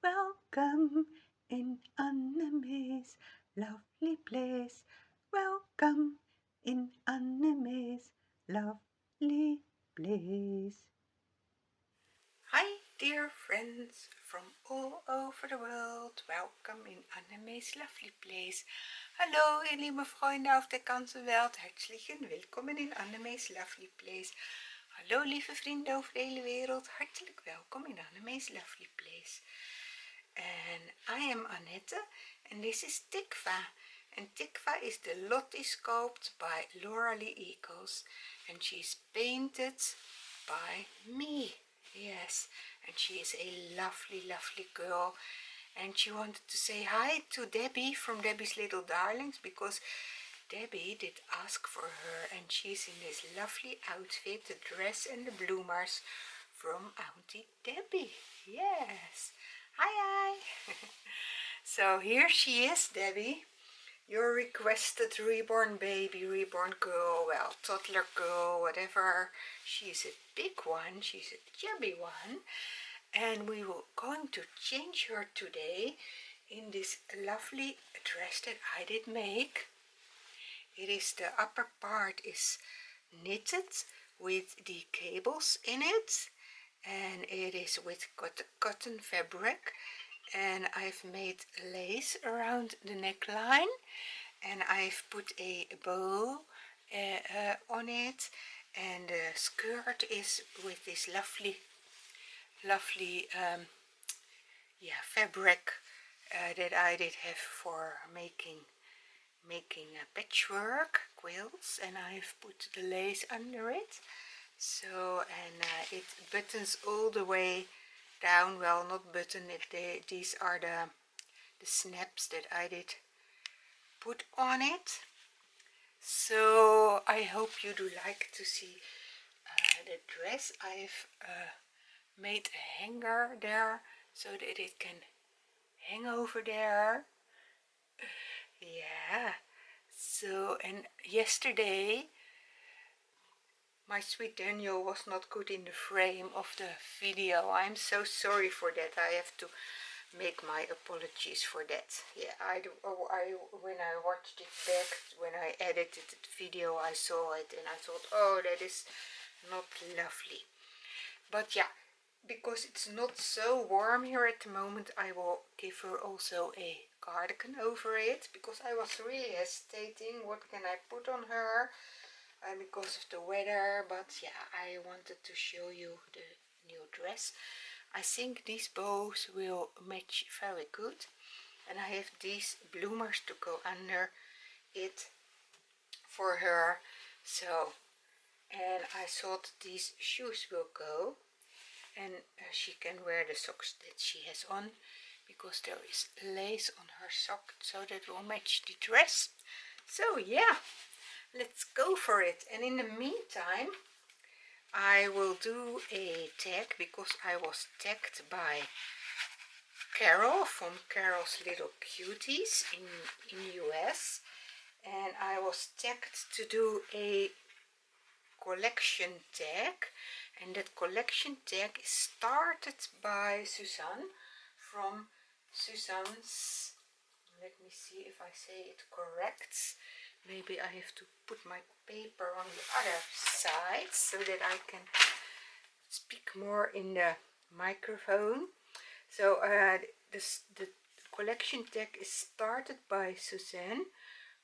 Welcome in Anneme's lovely place. Welcome in Anneme's lovely place. Hi, dear friends from all over the world. Welcome in Anneme's lovely place. Hallo, ihr lieben Freunde auf der ganzen Welt. Herzlichen willkommen in Anneme's lovely place. Hallo, lieve vrienden over de hele wereld. Hartelijk welkom in Anneme's lovely place. And I am Annette, and this is Tikva. And Tikva is the Lottie sculpt by Laura Lee Eagles, and she's painted by me. Yes, and she is a lovely, lovely girl. And she wanted to say hi to Debbie from Debbie's Little Darlings, because Debbie did ask for her, and she's in this lovely outfit, the dress and the bloomers from Auntie Debbie. Yes. Hi, hi. So here she is, Debbie. Your requested reborn baby, reborn girl, well, toddler girl, whatever. She's a big one, she's a chubby one. And we were going to change her today in this lovely dress that I did make. It is, the upper part is knitted with the cables in it. And it is with cotton fabric, and I've made lace around the neckline, and I've put a bow on it, and the skirt is with this lovely fabric that I did have for making patchwork quilts, and I've put the lace under it. So, and it buttons all the way down. Well, not button it. These are the snaps that I did put on it. So I hope you do like to see the dress. I've made a hanger there so that it can hang over there. Yeah. So, and yesterday my sweet Daniel was not good in the frame of the video. I'm so sorry for that. I have to make my apologies for that. Yeah, when I watched it back, when I edited the video, I saw it and I thought, oh, that is not lovely. But yeah, because it's not so warm here at the moment, I will give her also a cardigan over it, because I was really hesitating what can I put on her. Because of the weather, but yeah, I wanted to show you the new dress. I think these bows will match very good, and I have these bloomers to go under it for her. So, and I thought these shoes will go, and she can wear the socks that she has on, because there is lace on her sock, so that will match the dress. So yeah, let's go for it. And in the meantime, I will do a tag, because I was tagged by Carol from Carol's Little Cuties in US, and I was tagged to do a collection tag, and that collection tag is started by Suzanne from Suzanne's, let me see if I say it correct. Maybe I have to put my paper on the other side so that I can speak more in the microphone. So the collection tag is started by Suzanne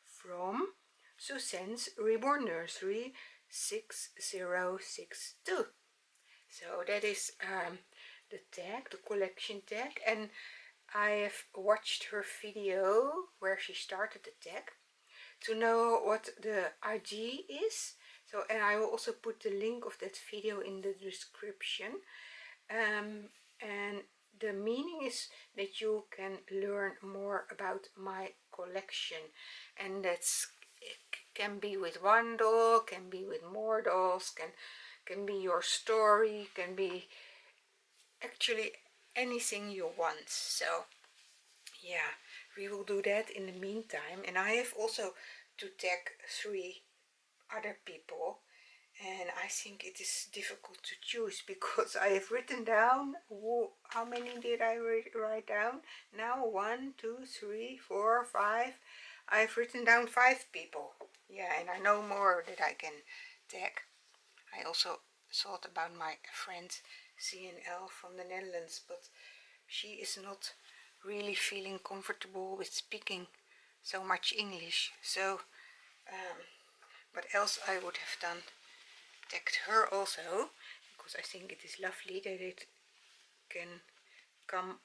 from Suzanne's Reborn Nursery 6062. So that is the tag, the collection tag, and I have watched her video where she started the tag to know what the ID is. So, and I will also put the link of that video in the description. And the meaning is that you can learn more about my collection, and that's, it can be with one doll, can be with more dolls, can be your story, can be actually anything you want. So yeah, we will do that in the meantime. And I have also to tag 3 other people, and I think it is difficult to choose because I have written down, how many did I write down? Now 1, 2, 3, 4, 5. I've written down 5 people. Yeah, and I know more that I can tag. I also thought about my friend CNL from the Netherlands, but she is not really feeling comfortable with speaking so much English. So what else I would have done, tagged her also, because I think it is lovely that it can come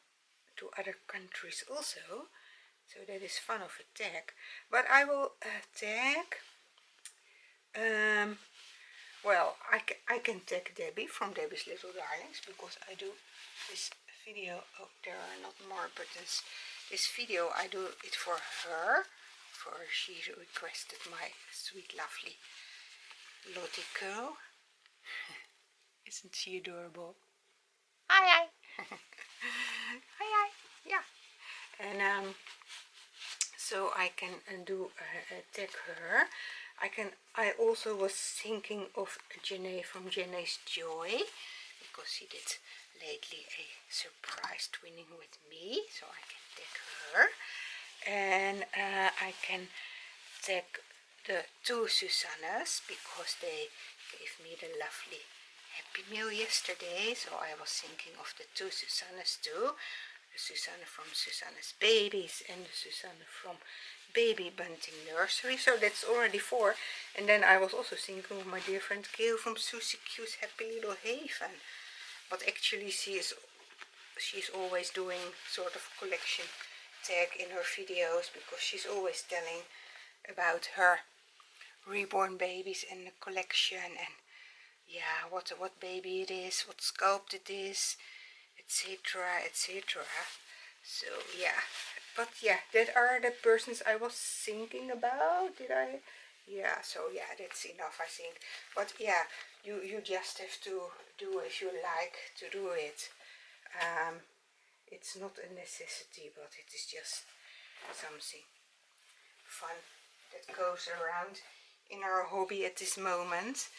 to other countries also. So that is fun of a tag. But I will tag, well, I can tag Debbie from Debbie's Little Darlings, because I do this video. Oh, there are not more buttons. This video I do it for her, for she requested my sweet lovely Lottie girl. Isn't she adorable? Hi hi. Hi hi. Yeah. And so I can do tag her. I also was thinking of Janae from Janae's Joy, because she did lately a surprise twinning with me, so I can tag her. And I can tag the 2 Suzannes, because they gave me the lovely happy mail yesterday, so I was thinking of the 2 Suzannes too. The Suzanne from Suzanne's Babies and the Suzanne from Baby Bunting Nursery. So that's already 4. And then I was also thinking of my dear friend Gail from Susie Q's Happy Little Haven. But actually she's always doing sort of collection tag in her videos, because she's always telling about her reborn babies and the collection, and yeah, what baby it is, what sculpt it is, etc, etc. So yeah, but yeah, that are the persons I was thinking about. Did I? Yeah, so yeah, that's enough, I think. But yeah, you just have to do if you like to do it. It's not a necessity, but it is just something fun that goes around in our hobby at this moment.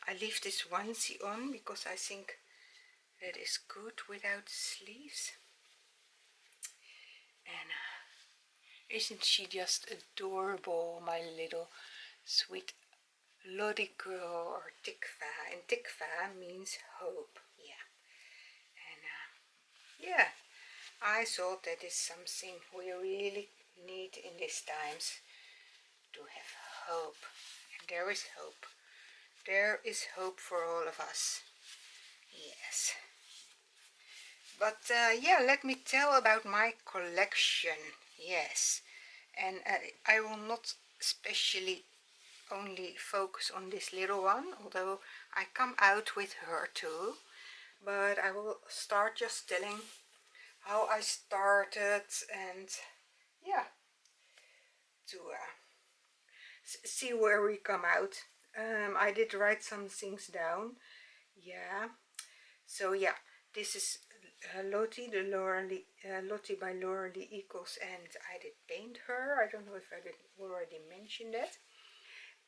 I leave this onesie on because I think that is good without sleeves. And isn't she just adorable, my little sweet Lottie girl, or Tikva? And Tikva means hope. Yeah. And yeah, I thought that is something we really need in these times, to have hope. And there is hope. There is hope for all of us. Yes. But yeah, let me tell about my collection. Yes. And I will not especially only focus on this little one, although I come out with her too. But I will start just telling how I started, and yeah, to see where we come out. I did write some things down. Yeah. So yeah, this is Lottie, Lottie by Lorelei Eccles, and I did paint her. I don't know if I did already mention that.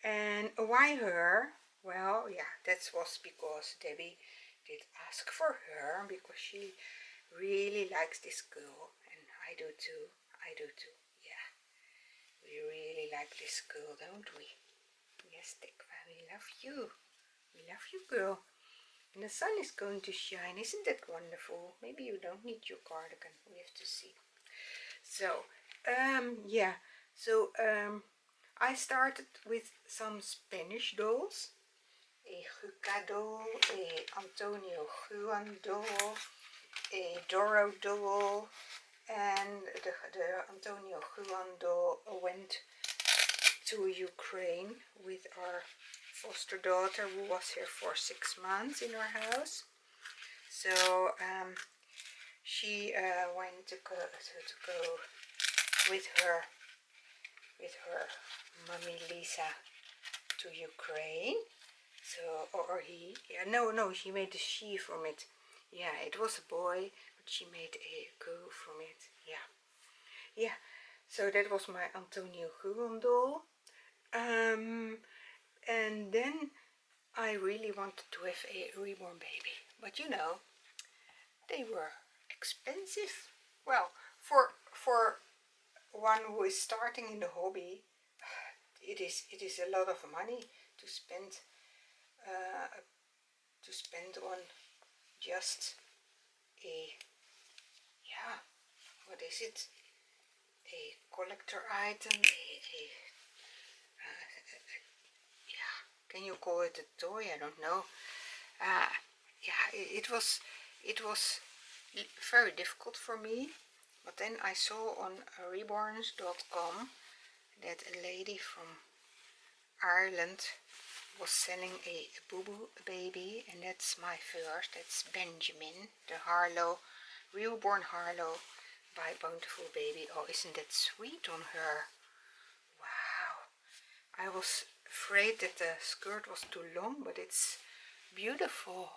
And why her? Well, yeah, that was because Debbie did ask for her, because she really likes this girl, and I do too. I do too. Yeah, we really like this girl, don't we? Yes, Tikva, we love you. We love you, girl. And the sun is going to shine. Isn't that wonderful? Maybe you don't need your cardigan. We have to see. So, yeah. So, I started with some Spanish dolls. A Juca doll, a Antonio Juan doll, a Doro doll, and the Antonio Juan doll went to Ukraine with our foster daughter, who was here for 6 months in our house. So she went to go with her mommy Lisa to Ukraine. So, or he, yeah, no, she made a she from it. Yeah, it was a boy, but she made a girl from it. Yeah. So that was my Antonio Hugon doll. And then I really wanted to have a reborn baby, but you know, they were expensive. Well, for one who is starting in the hobby, it is a lot of money to spend on just a, yeah, what is it, a collector item, yeah, can you call it a toy? I don't know. Yeah, it was very difficult for me, but then I saw on reborns.com that a lady from Ireland was selling a boo-boo baby, and that's my first. That's Benjamin, the Harlow, reborn Harlow by Bountiful Baby. Oh, isn't that sweet on her? Wow. I was afraid that the skirt was too long, but it's beautiful.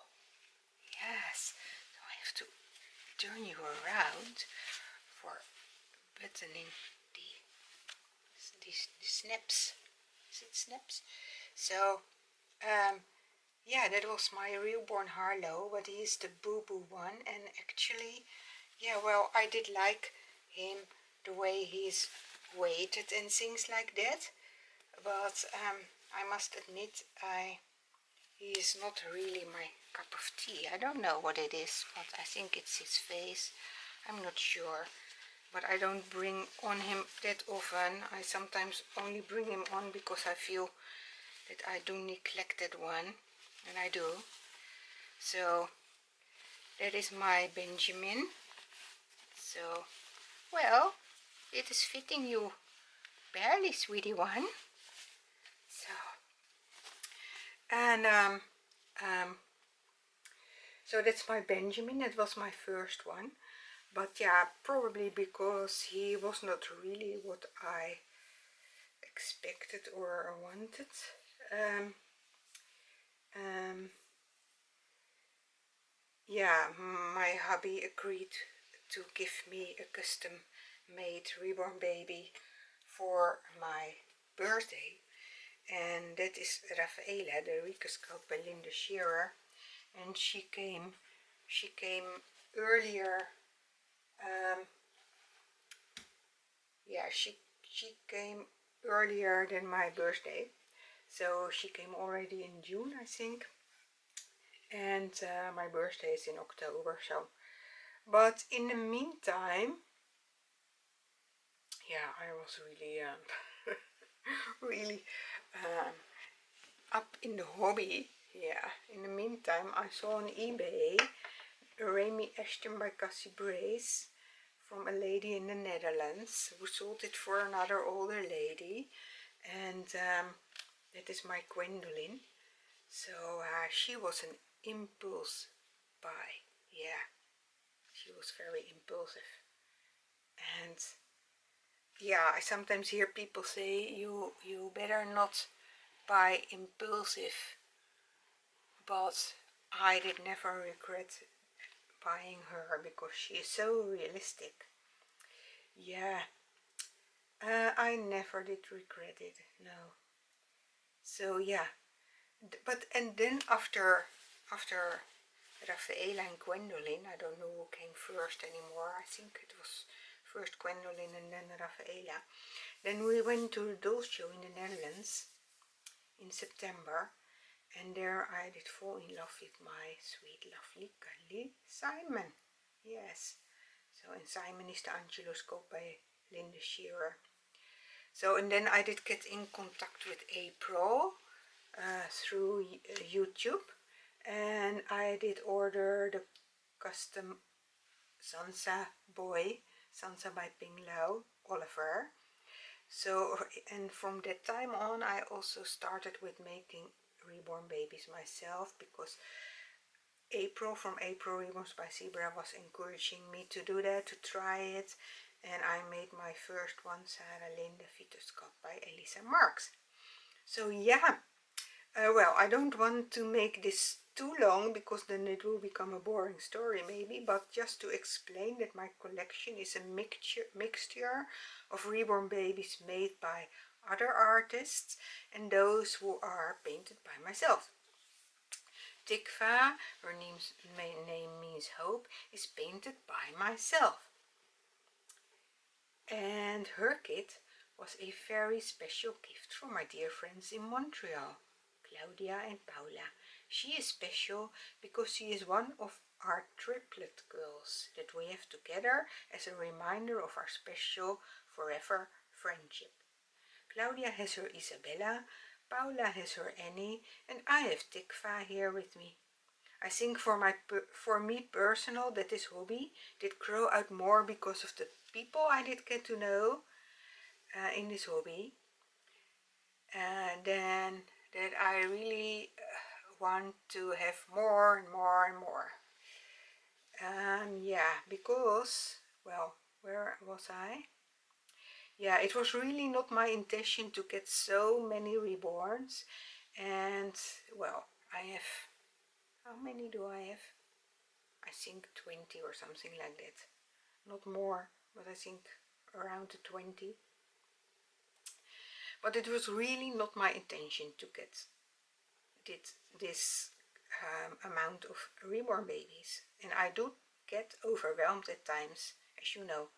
Yes. So I have to turn you around for buttoning the snaps. Is it snaps? So, yeah, that was my reborn Harlow, but he's the boo-boo one, and actually, yeah, well, I did like him, the way he's weighted and things like that, but I must admit, he is not really my cup of tea. I don't know what it is, but I think it's his face. I'm not sure, but I don't bring on him that often. I sometimes only bring him on because I feel that I do neglected one, and I do. So that is my Benjamin. So, well, it is fitting you barely, sweetie one. So, and so that's my Benjamin. It was my first one, but yeah, probably because he was not really what I expected or wanted. Yeah, my hubby agreed to give me a custom made reborn baby for my birthday, and that is Rafaela, the reaquested by Linda Shearer, and she came earlier. Yeah, she came earlier than my birthday, so she came already in June, I think, and my birthday is in October. So, but in the meantime, yeah, I was really really up in the hobby. Yeah, in the meantime, I saw on eBay a Remy Ashton by Cassie Brace from a lady in the Netherlands who sold it for another older lady, and that is my Gwendolyn. So she was an impulse buy. Yeah, she was very impulsive, and yeah, I sometimes hear people say you better not buy impulsive, but I did never regret buying her because she is so realistic. Yeah, I never did regret it, no. So yeah, but and then after Rafaela and Gwendolyn, I don't know who came first anymore. I think it was first Gwendolyn and then Rafaela. Then we went to the doll show in the Netherlands in September, and there I did fall in love with my sweet, lovely, cuddly Simon. Yes. So, and Simon is the Englishspoken by Linda Shearer. So, and then I did get in contact with April through YouTube, and I did order the custom Sansa by Ping Lau Oliver. So, and from that time on, I also started with making reborn babies myself, because from April Reborns by Zebra was encouraging me to do that, to try it, and I made my first one, Sarah Linde Fetus Cup by Elisa Marks. So yeah, well, I don't want to make this too long because then it will become a boring story maybe, but just to explain that my collection is a mixture of reborn babies made by other artists and those who are painted by myself. Tikva, her name means hope, is painted by myself. And her kit was a very special gift from my dear friends in Montreal, Claudia and Paula. She is special because she is one of our triplet girls that we have together as a reminder of our special forever friendship. Claudia has her Isabella, Paula has her Annie, and I have Tikva here with me. I think for me personal that this hobby did grow out more because of the people I did get to know in this hobby, and then that I really want to have more and more and more. Yeah, because, well, where was I? Yeah, it was really not my intention to get so many reborns, and well, I have, how many do I have? I think 20 or something like that. Not more, but I think around 20. But it was really not my intention to get this amount of reborn babies, and I do get overwhelmed at times, as you know.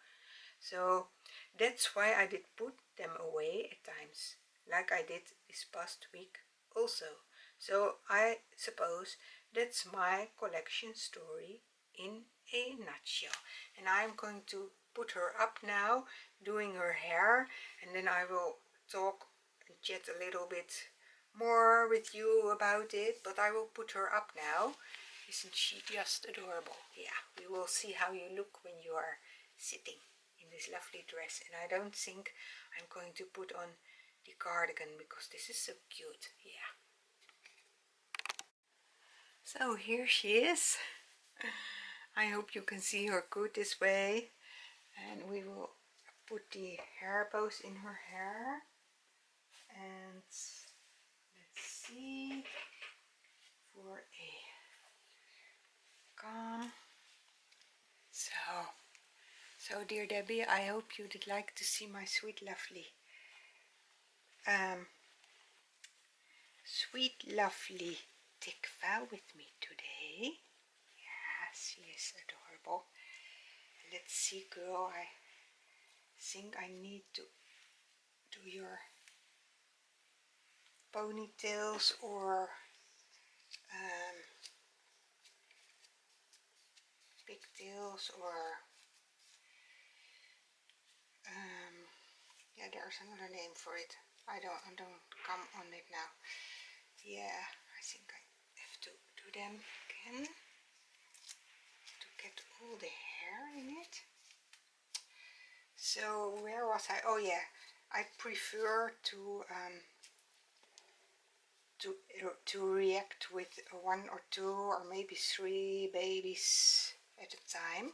So that's why I did put them away at times, like I did this past week also. So I suppose that's my collection story in a nutshell. And I'm going to put her up now, doing her hair, and then I will talk and chat a little bit more with you about it, but I will put her up now. Isn't she just adorable? Yeah, we will see how you look when you are sitting in this lovely dress. And I don't think I'm going to put on the cardigan because this is so cute. Yeah. So here she is. I hope you can see her good this way. And we will put the hair bows in her hair. And let's see, for a comb. So dear Debbie, I hope you did like to see my sweet lovely Tikva with me today. Yes, she is adorable. Let's see, girl, I think I need to do your ponytails or pigtails, or yeah, there's another name for it. I don't come on it now. Yeah, I think I have to do them again to get all the hair in it. So where was I? Oh yeah, I prefer to react with one or two or maybe three babies at a time,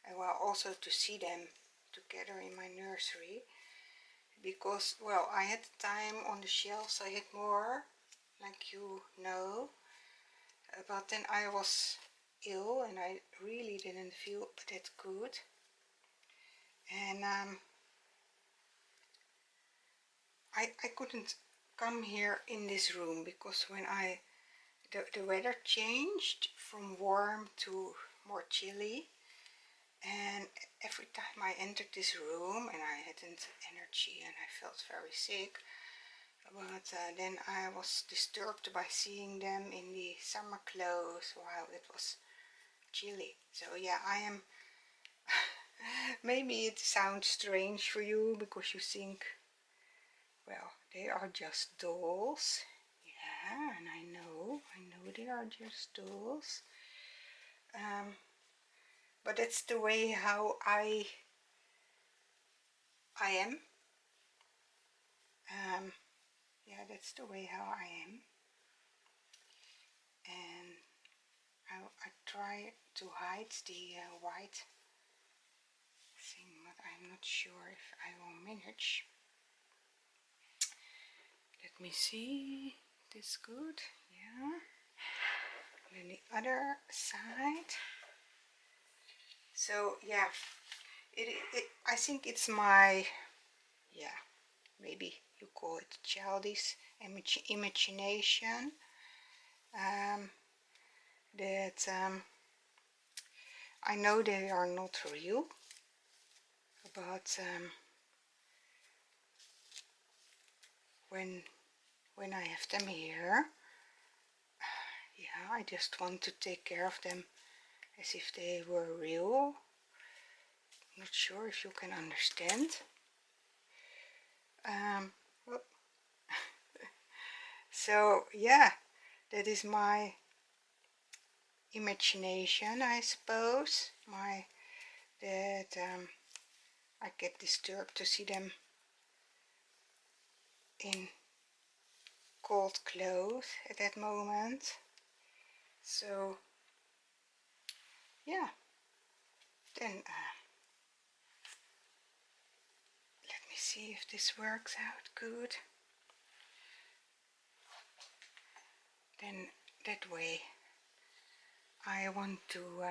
and well, also to see them together in my nursery, because well, I had time on the shelves, I had more, like you know, but then I was ill and I really didn't feel that good, and I couldn't come here in this room because when the weather changed from warm to more chilly, and every time I entered this room and I hadn't energy and I felt very sick, but then I was disturbed by seeing them in the summer clothes while it was chilly. So yeah, I am maybe it sounds strange for you because you think, well, they are just dolls. Yeah, and I know they are just dolls. But that's the way how I am. Yeah, that's the way how I am. And I try to hide the white thing, but I'm not sure if I will manage. Let me see. This good? Yeah. And then the other side. So yeah, I think it's my, yeah, maybe you call it childish imagination. that I know they are not real, but when I have them here, yeah, I just want to take care of them as if they were real. Not sure if you can understand. Well, so yeah, that is my imagination, I suppose. That I get disturbed to see them in cold clothes at that moment. So yeah, then let me see if this works out good. Then that way I want to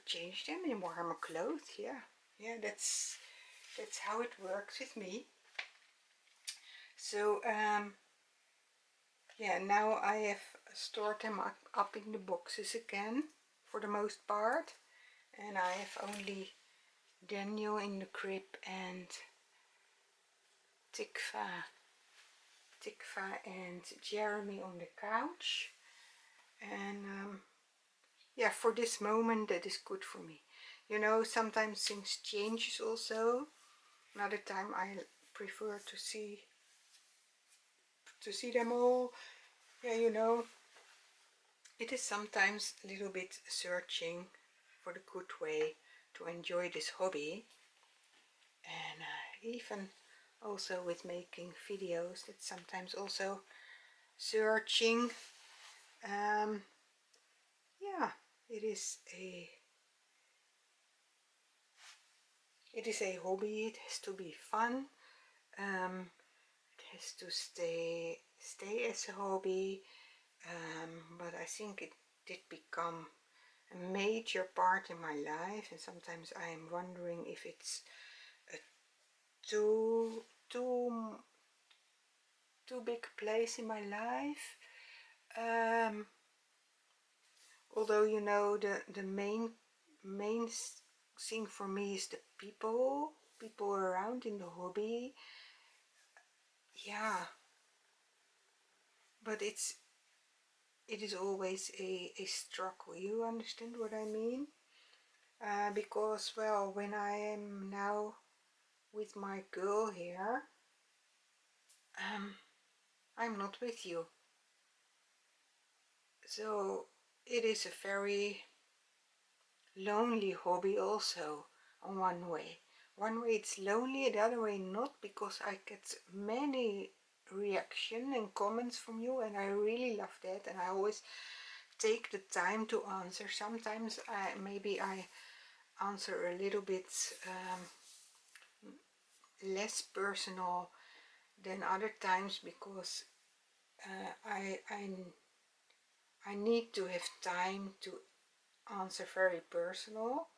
change them in warmer clothes. Yeah, that's how it works with me. So yeah, now I have stored them up in the boxes again for the most part, and I have only Daniel in the crib and Tikva and Jeremy on the couch. And yeah, for this moment that is good for me. You know, sometimes things changes also. Another time I prefer to see them all. Yeah, you know, it is sometimes a little bit searching for the good way to enjoy this hobby. And even also with making videos, it's sometimes also searching. Yeah, it is a hobby. It has to be fun. It has to stay as a hobby. But I think it did become a major part in my life, and sometimes I am wondering if it's a too big place in my life. Although, you know, the main thing for me is the people around in the hobby. Yeah, but it is always a struggle. You understand what I mean? Because, well, when I am now with my girl here, I'm not with you. So it is a very lonely hobby also, on one way. One way it's lonely, the other way not, because I get many reaction and comments from you, and I really love that, and I always take the time to answer. Sometimes maybe I answer a little bit less personal than other times, because I need to have time to answer very personal,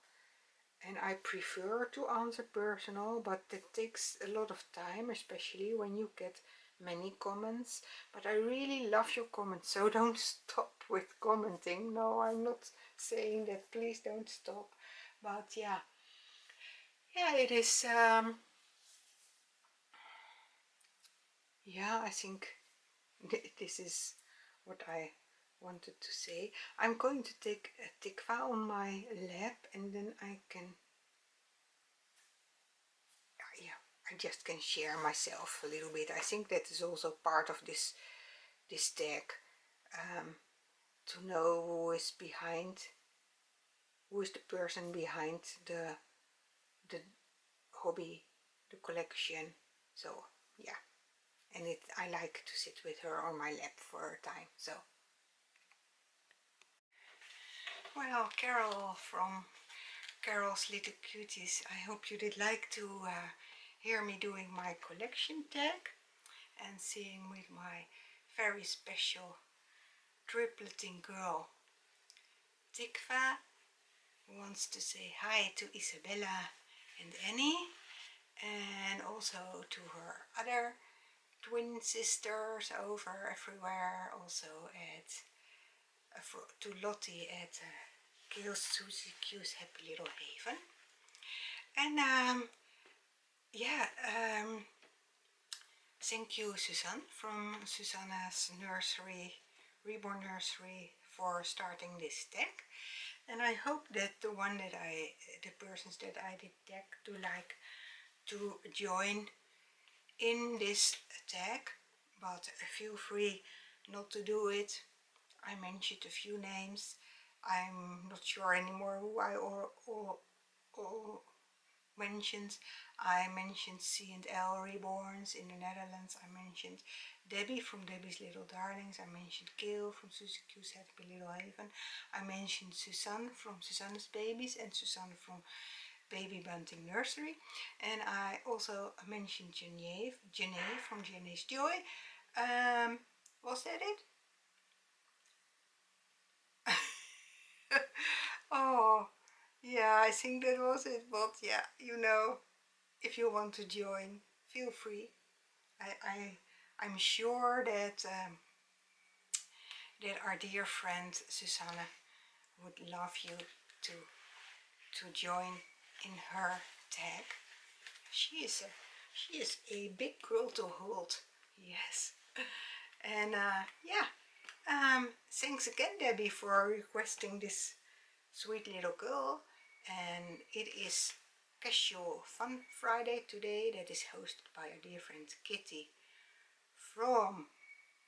and I prefer to answer personal, but that takes a lot of time, especially when you get many comments. But I really love your comments, so don't stop with commenting. No, I'm not saying that, please don't stop. But yeah, it is yeah, I think this is what I wanted to say. I'm going to take a Tikva on my lap, and then I can, yeah, I just can share myself a little bit. I think that is also part of this tag, to know who is the person behind the hobby, the collection. So yeah, and I like to sit with her on my lap for a time. So, well, Carol from Carol's Little Cuties, I hope you did like to hear me doing my collection tag and seeing with my very special tripleting girl Tikva, who wants to say hi to Isabella and Annie, and also to her other twin sisters over everywhere, also at to Lottie at Gail's Susie Q's Happy Little Haven. And yeah, thank you Suzanne from Susanna's nursery, Reborn Nursery, for starting this tag. And I hope that the persons that I did tag do like to join in this tag, but feel free not to do it. I mentioned a few names. I'm not sure anymore who I all mentioned. I mentioned C&L Reborns in the Netherlands. I mentioned Debbie from Debbie's Little Darlings. I mentioned Gail from Susie Q's Happy Little Haven. I mentioned Suzanne from Suzanne's Babies and Suzanne from Baby Bunting Nursery. And I also mentioned Janae from Janae's Joy. Was that it? Oh, yeah, I think that was it. But yeah, you know, if you want to join, feel free. I'm sure that that our dear friend Susanne would love you to join in her tag. She is a big girl to hold. Yes. And yeah, thanks again Debbie for requesting this sweet little girl. And it is Casual Fun Friday today, that is hosted by our dear friend Kitty from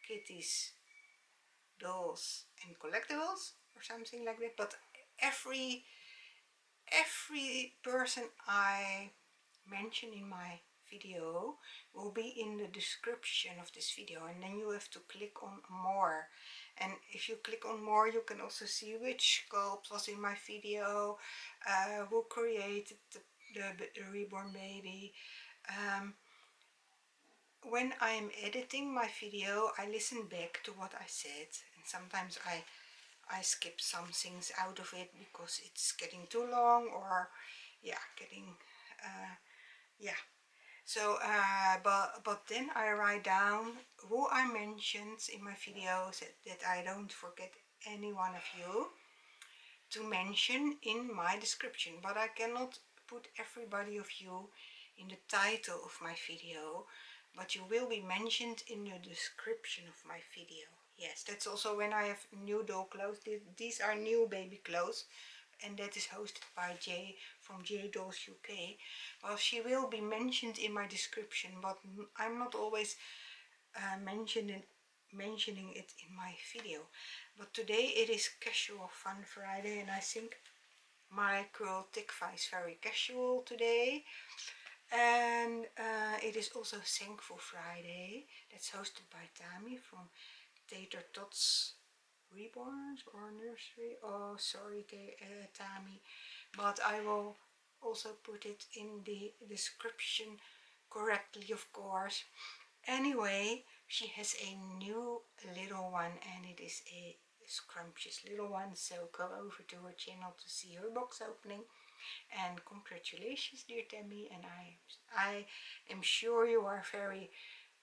Kitty's Dolls and Collectibles or something like that. But every person I mention in my video will be in the description of this video, and then you have to click on more. And if you click on more, you can also see which sculpt was in my video, who created the reborn baby. When I'm editing my video, I listen back to what I said, and sometimes I skip some things out of it because it's getting too long, or yeah, yeah. So but then I write down who I mentioned in my videos, that I don't forget any one of you to mention in my description. But I cannot put everybody of you in the title of my video, but you will be mentioned in the description of my video. Yes, that's also when I have new doll clothes. These are new baby clothes, and that is hosted by Jay from J Dolls UK. Well, she will be mentioned in my description, but I'm not always mentioning it in my video. But today it is Casual Fun Friday, and I think my girl Tikva is very casual today. And it is also Thankful Friday. That's hosted by Tami from Tater Tots Reborns or Nursery. Oh, sorry, Tami, but I will also put it in the description correctly, of course. Anyway, she has a new little one, and it is a scrumptious little one, so go over to her channel to see her box opening. And congratulations, dear Tami, and I am sure you are very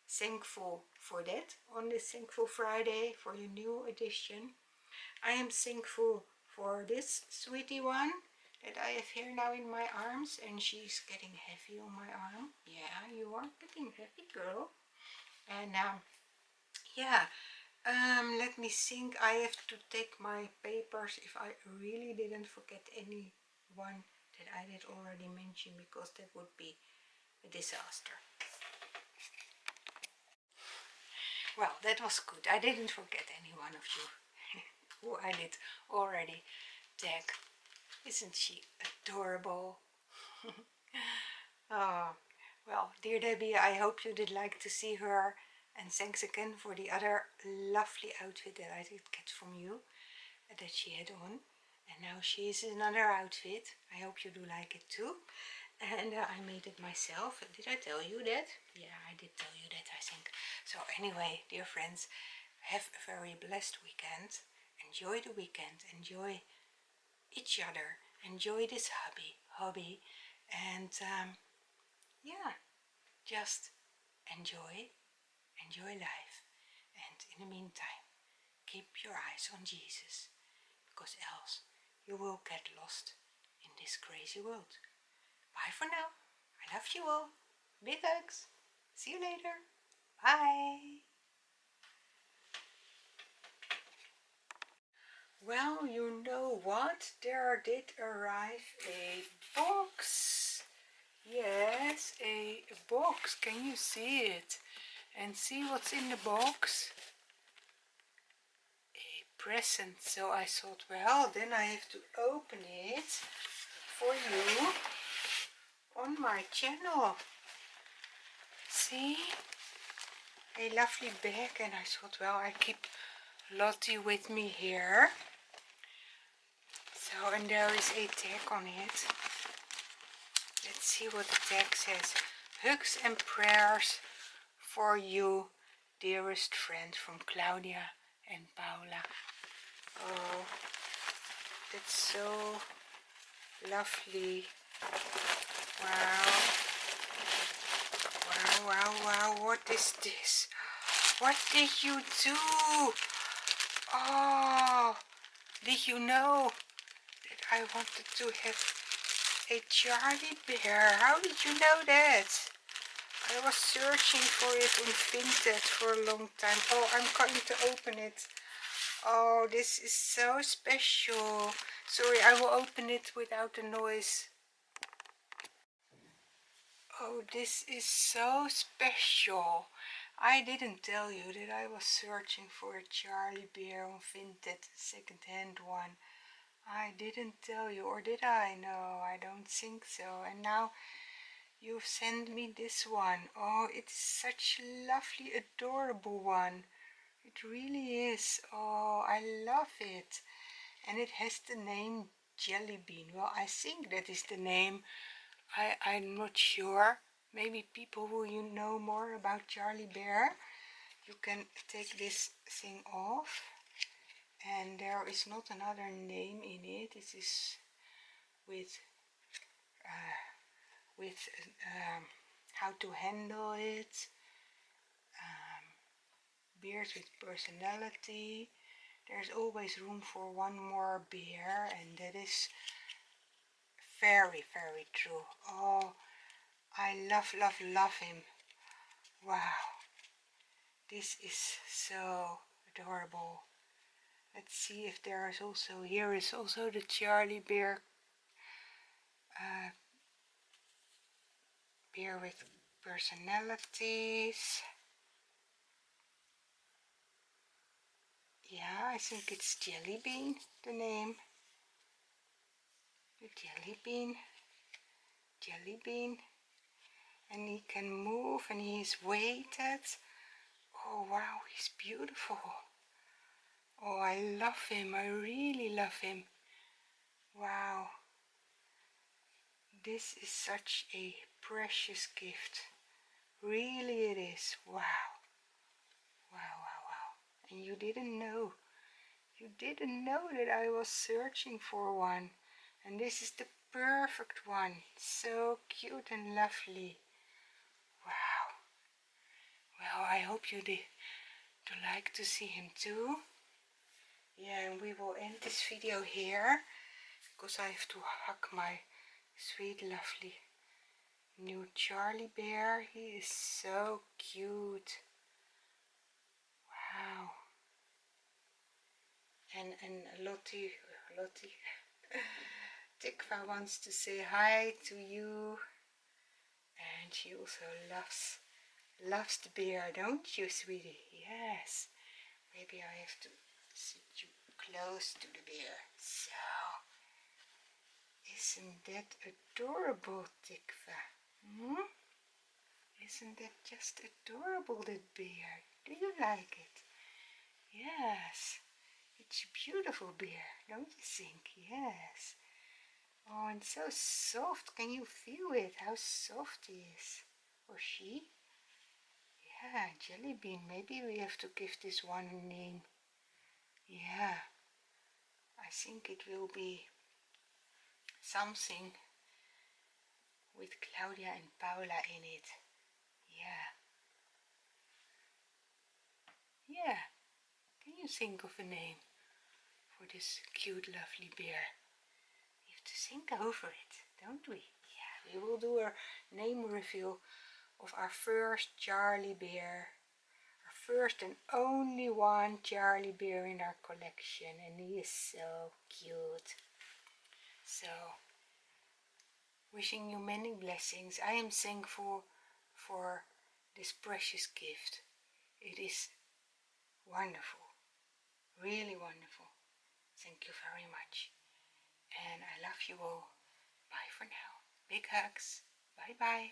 thankful for that on this Thankful Friday, for your new edition. I am thankful for this sweetie one that I have here now in my arms, and she's getting heavy on my arm. Yeah, you are getting heavy, girl. And yeah, let me think. I have to take my papers if I really didn't forget any one that I did already mention, because that would be a disaster. Well, that was good. I didn't forget any one of you who I did already tag. Isn't she adorable? Oh, well, dear Debbie, I hope you did like to see her, and thanks again for the other lovely outfit that I did get from you, that she had on. And now she is in another outfit. I hope you do like it too. And I made it myself. Did I tell you that? Yeah, I did tell you that, I think. So anyway, dear friends, have a very blessed weekend. Enjoy the weekend. Enjoy each other. Enjoy this hobby. And yeah, just enjoy life. And in the meantime, keep your eyes on Jesus, because else you will get lost in this crazy world. Bye for now. I love you all. Big hugs. See you later. Bye. Well, you know what? There did arrive a box. Yes, a box. Can you see it? And see what's in the box? A present. So I thought, well, then I have to open it for you on my channel. See? A lovely bag, and I thought, well, I keep Lottie with me here. So, and there is a tag on it. Let's see what the tag says. Hugs and prayers for you, dearest friend, from Claudia and Paula. Oh, that's so lovely. Wow. Wow, wow, wow. What is this? What did you do? Oh, did you know that I wanted to have a Charlie bear? How did you know that? I was searching for it on Vinted for a long time. Oh, I'm going to open it. Oh, this is so special. Sorry, I will open it without the noise. Oh, this is so special. I didn't tell you that I was searching for a Charlie bear on Vinted, second-hand one. I didn't tell you, or did I? No, I don't think so. And now you've sent me this one. Oh, it's such a lovely, adorable one. It really is. Oh, I love it. And it has the name Jelly Bean. Well, I think that is the name. I'm not sure. Maybe people who you know more about Charlie Bear, you can take this thing off. And there is not another name in it. It is with how to handle it. Bears with personality. There's always room for one more bear, and that is very, very true. Oh, I love, love, love him. Wow, this is so adorable. Let's see if there is also, here is also the Charlie bear, bear with personalities. Yeah, I think it's Jelly Bean, the name. The Jelly Bean. Jelly Bean. And he can move and he's weighted. Oh wow, he's beautiful. Oh, I love him. I really love him. Wow. This is such a precious gift. Really it is. Wow. Wow, wow, wow. And you didn't know. You didn't know that I was searching for one. And this is the perfect one. So cute and lovely. Wow. Well, I hope you did like to see him too. Yeah, and we will end this video here, because I have to hug my sweet, lovely new Charlie bear. He is so cute. Wow. And Lottie, Tikva wants to say hi to you, and she also loves the bear, don't you, sweetie? Yes. Maybe I have to sit you close to the bear. So, isn't that adorable, Tikva? Hmm? Isn't that just adorable, that bear? Do you like it? Yes. It's a beautiful bear, don't you think? Yes. Oh, and so soft. Can you feel it? How soft he is. Or she? Yeah, Jelly Bean. Maybe we have to give this one a name. Yeah. I think it will be something with Claudia and Paula in it. Yeah. Yeah. Can you think of a name for this cute, lovely bear? We have to think over it, don't we? Yeah, we will do a name reveal of our first Charlie bear. Our first and only one Charlie bear in our collection, and he is so cute. So, wishing you many blessings. I am thankful for this precious gift. It is wonderful, really wonderful. Thank you very much. And I love you all. Bye for now. Big hugs. Bye bye.